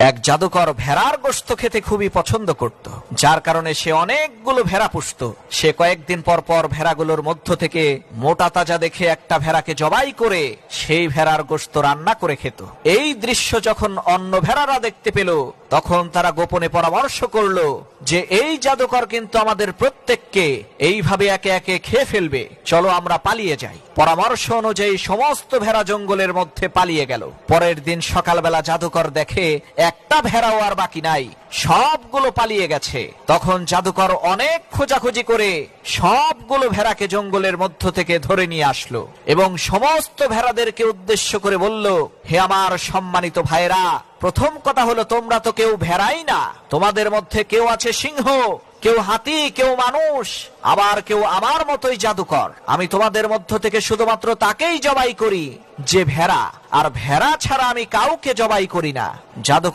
এক জাদুকর ভেড়ার গোশত খেতে খুবই পছন্দ করত, যার কারণে সে অনেকগুলো ভেড়া পুষত। সে কয়েকদিন পর পর ভেড়াগুলোর মধ্য থেকে মোটা তাজা দেখে একটা ভেড়াকে জবাই করে সেই ভেড়ার গোশত রান্না করে খেত। এই দৃশ্য যখন অন্য ভেড়ারা দেখতে পেল, তখন তারা গোপনে পরামর্শ করলো যে এই জাদুকর কিন্তু আমাদের প্রত্যেককে এইভাবে একে একে খেয়ে ফেলবে, চলো আমরা পালিয়ে যাই। পরামর্শ অনুযায়ী সমস্ত ভেড়া জঙ্গলের মধ্যে পালিয়ে গেল। পরের দিন সকালবেলা জাদুকর দেখে একটা ভেড়াও আর বাকি নাই, সবগুলো পালিয়ে গেছে। তখন জাদুকর অনেক খোঁজাখুঁজি করে সবগুলো ভেড়াকে জঙ্গলের মধ্য থেকে ধরে নিয়ে আসলো এবং সমস্ত ভেড়াদেরকে উদ্দেশ্য করে বলল, হে আমার সম্মানিত ভাইরা, প্রথম কথা হলো তোমরা তো কেউ ভেড়াই না, তোমাদের মধ্যে কেউ আছে সিংহ, কেউ হাতি, কেউ মানুষ, আবার কেউ আমার মতোই জাদুকর। আমি তোমাদের মধ্য থেকে শুধুমাত্র তাকেই জবাই করি যে ভেড়া, আর ভেড়া ছাড়া আমি কাউকে জবাই করি না। জাদুকর